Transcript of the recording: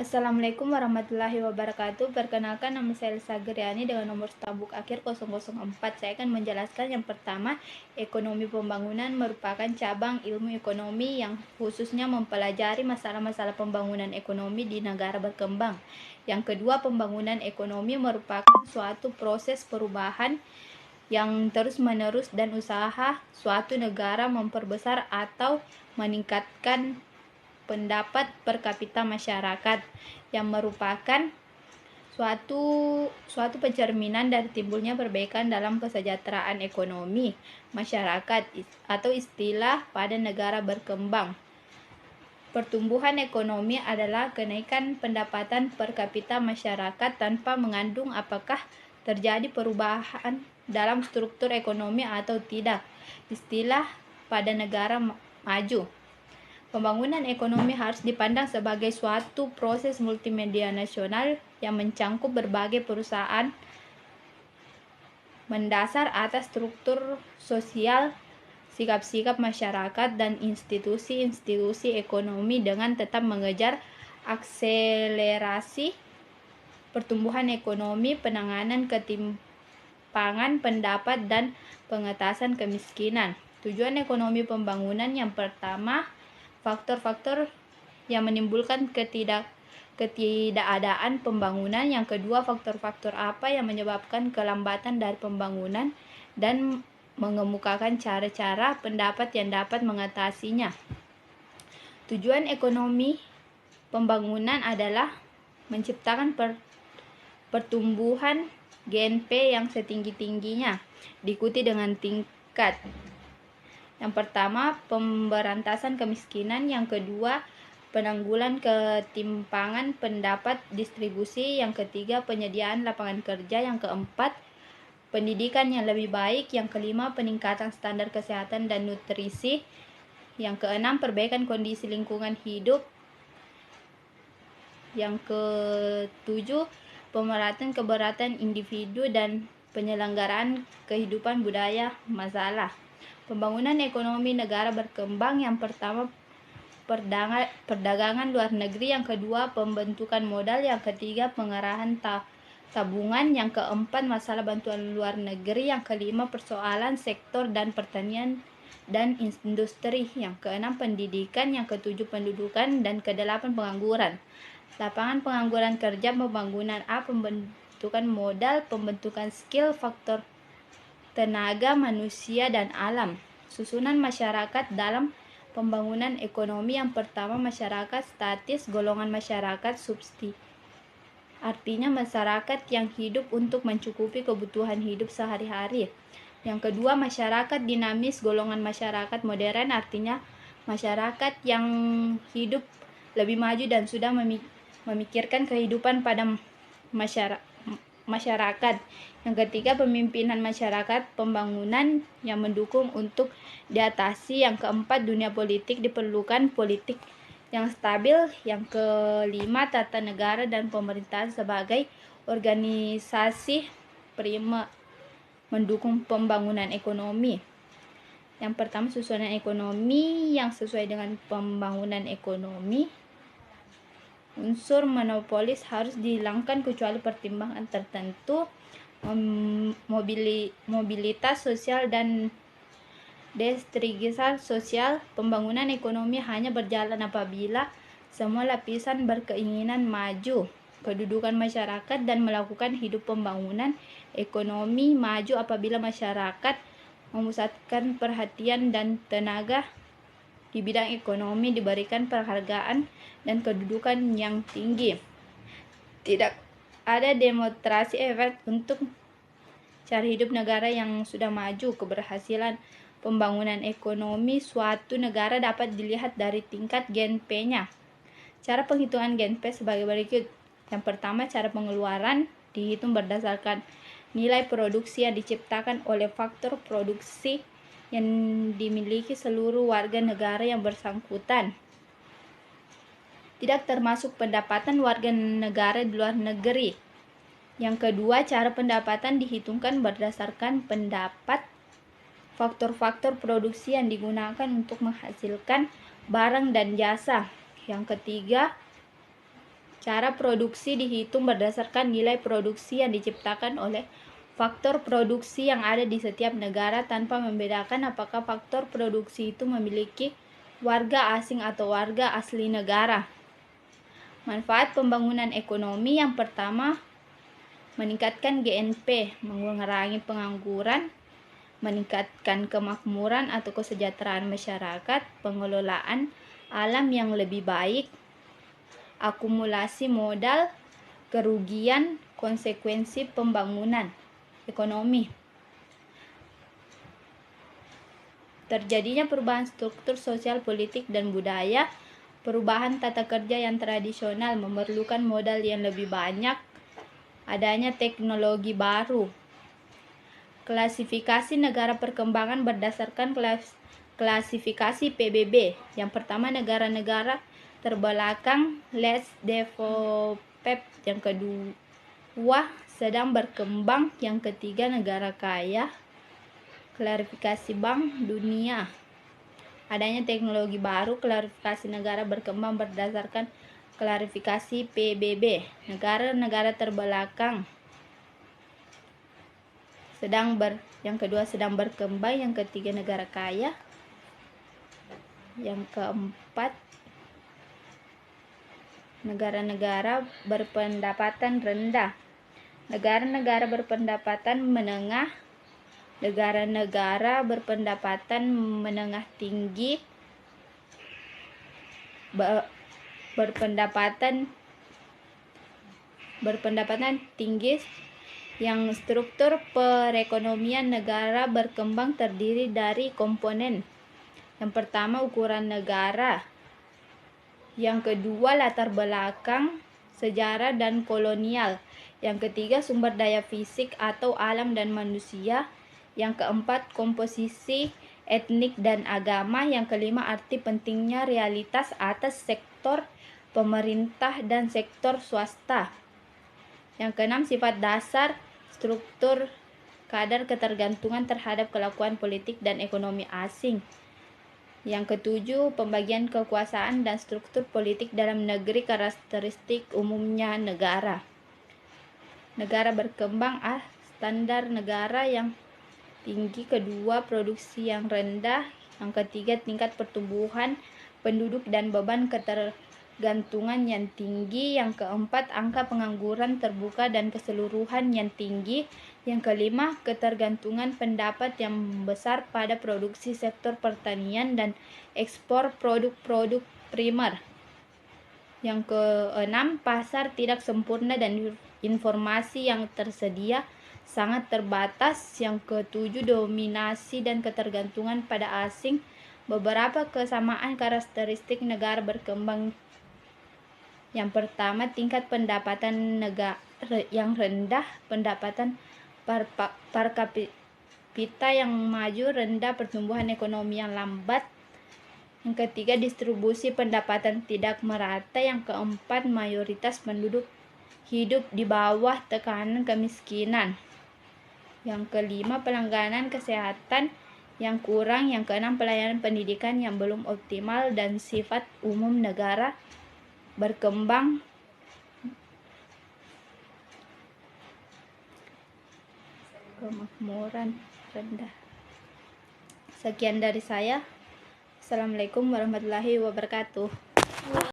Assalamualaikum warahmatullahi wabarakatuh. Perkenalkan, nama saya Elsa Geriani dengan nomor tabuk akhir 004. Saya akan menjelaskan yang pertama, ekonomi pembangunan merupakan cabang ilmu ekonomi yang khususnya mempelajari masalah-masalah pembangunan ekonomi di negara berkembang. Yang kedua, pembangunan ekonomi merupakan suatu proses perubahan yang terus-menerus dan usaha suatu negara memperbesar atau meningkatkan pendapat per kapita masyarakat yang merupakan suatu pencerminan dari timbulnya perbaikan dalam kesejahteraan ekonomi masyarakat atau istilah pada negara berkembang. Pertumbuhan ekonomi adalah kenaikan pendapatan per kapita masyarakat tanpa mengandung apakah terjadi perubahan dalam struktur ekonomi atau tidak. Istilah pada negara maju. Pembangunan ekonomi harus dipandang sebagai suatu proses multimedia nasional yang mencangkup berbagai perusahaan mendasar atas struktur sosial, sikap-sikap masyarakat, dan institusi-institusi ekonomi dengan tetap mengejar akselerasi pertumbuhan ekonomi, penanganan ketimpangan pendapat, dan pengentasan kemiskinan. Tujuan ekonomi pembangunan yang pertama, faktor-faktor yang menimbulkan ketidakadaan pembangunan. Yang kedua, faktor-faktor apa yang menyebabkan kelambatan dari pembangunan dan mengemukakan cara-cara pendapat yang dapat mengatasinya. Tujuan ekonomi pembangunan adalah menciptakan pertumbuhan GNP yang setinggi-tingginya, diikuti dengan tingkat yang pertama, pemberantasan kemiskinan. Yang kedua, penanggulan ketimpangan pendapat distribusi. Yang ketiga, penyediaan lapangan kerja. Yang keempat, pendidikan yang lebih baik. Yang kelima, peningkatan standar kesehatan dan nutrisi. Yang keenam, perbaikan kondisi lingkungan hidup. Yang ketujuh, pemerataan keberatan individu dan penyelenggaraan kehidupan budaya masalah. Pembangunan ekonomi negara berkembang. Yang pertama, perdagangan luar negeri. Yang kedua, pembentukan modal. Yang ketiga, pengerahan tabungan. Yang keempat, masalah bantuan luar negeri. Yang kelima, persoalan sektor dan pertanian dan industri. Yang keenam, pendidikan. Yang ketujuh, pendudukan. Dan kedelapan, pengangguran. Lapangan pengangguran kerja. Pembangunan A, pembentukan modal, pembentukan skill, faktor tenaga manusia dan alam. Susunan masyarakat dalam pembangunan ekonomi. Yang pertama, masyarakat statis, golongan masyarakat subsidi. Artinya masyarakat yang hidup untuk mencukupi kebutuhan hidup sehari-hari. Yang kedua, masyarakat dinamis, golongan masyarakat modern, artinya masyarakat yang hidup lebih maju dan sudah memikirkan kehidupan pada masyarakat. Yang ketiga, pemimpinan masyarakat pembangunan yang mendukung untuk diatasi. Yang keempat, dunia politik, diperlukan politik yang stabil. Yang kelima, tata negara dan pemerintahan sebagai organisasi prima mendukung pembangunan ekonomi. Yang pertama, susunan ekonomi yang sesuai dengan pembangunan ekonomi. Unsur monopolis harus dihilangkan kecuali pertimbangan tertentu. Mobilitas sosial dan destrigisa sosial. Pembangunan ekonomi hanya berjalan apabila semua lapisan berkeinginan maju. Kedudukan masyarakat dan melakukan hidup pembangunan ekonomi maju apabila masyarakat memusatkan perhatian dan tenaga di bidang ekonomi, diberikan penghargaan dan kedudukan yang tinggi. Tidak ada demonstrasi efek untuk cara hidup negara yang sudah maju. Keberhasilan pembangunan ekonomi suatu negara dapat dilihat dari tingkat GNP-nya. Cara penghitungan GNP sebagai berikut. Yang pertama, cara pengeluaran dihitung berdasarkan nilai produksi yang diciptakan oleh faktor produksi yang dimiliki seluruh warga negara yang bersangkutan, tidak termasuk pendapatan warga negara di luar negeri. Yang kedua, cara pendapatan dihitungkan berdasarkan pendapat faktor-faktor produksi yang digunakan untuk menghasilkan barang dan jasa. Yang ketiga, Cara produksi dihitung berdasarkan nilai produksi yang diciptakan oleh faktor produksi yang ada di setiap negara tanpa membedakan apakah faktor produksi itu memiliki warga asing atau warga asli negara. Manfaat pembangunan ekonomi yang pertama, meningkatkan GNP, mengurangi pengangguran, meningkatkan kemakmuran atau kesejahteraan masyarakat, pengelolaan alam yang lebih baik, akumulasi modal, kerugian, konsekuensi pembangunan ekonomi. Terjadinya perubahan struktur sosial, politik, dan budaya. Perubahan tata kerja yang tradisional memerlukan modal yang lebih banyak. Adanya teknologi baru. Klasifikasi negara perkembangan berdasarkan klasifikasi PBB. Yang pertama, negara-negara terbelakang, less developed. Yang kedua, sedang berkembang. Yang ketiga, negara kaya. Klarifikasi Bank Dunia. Adanya teknologi baru. Klarifikasi negara berkembang berdasarkan klarifikasi PBB. Negara-negara terbelakang, yang kedua sedang berkembang, yang ketiga negara kaya, yang keempat negara-negara berpendapatan rendah, negara-negara berpendapatan menengah, negara-negara berpendapatan menengah tinggi, berpendapatan tinggi. Yang struktur perekonomian negara berkembang terdiri dari komponen. Yang pertama, ukuran negara. Yang kedua, latar belakang, sejarah dan kolonial. Yang ketiga, sumber daya fisik atau alam dan manusia. Yang keempat, komposisi etnik dan agama. Yang kelima, arti pentingnya realitas atas sektor pemerintah dan sektor swasta. Yang keenam, sifat dasar, struktur, kadar ketergantungan terhadap kelakuan politik dan ekonomi asing. Yang ketujuh, pembagian kekuasaan dan struktur politik dalam negeri, karakteristik umumnya negara. Negara berkembang, standar negara yang tinggi. Kedua, produksi yang rendah. Yang ketiga, tingkat pertumbuhan penduduk dan beban ketergantungan yang tinggi. Yang keempat, angka pengangguran terbuka dan keseluruhan yang tinggi. Yang kelima, ketergantungan pendapat yang besar pada produksi sektor pertanian dan ekspor produk-produk primer. Yang keenam, pasar tidak sempurna dan informasi yang tersedia sangat terbatas. Yang ketujuh, dominasi dan ketergantungan pada asing. Beberapa kesamaan karakteristik negara berkembang. Yang pertama, tingkat pendapatan negara yang rendah, pendapatan per kapita yang maju rendah, pertumbuhan ekonomi yang lambat. Yang ketiga, distribusi pendapatan tidak merata. Yang keempat, mayoritas penduduk hidup di bawah tekanan kemiskinan. Yang kelima, pelayanan kesehatan yang kurang. Yang keenam, pelayanan pendidikan yang belum optimal. Dan sifat umum negara berkembang kemakmuran rendah. Sekian dari saya. Assalamualaikum warahmatullahi wabarakatuh.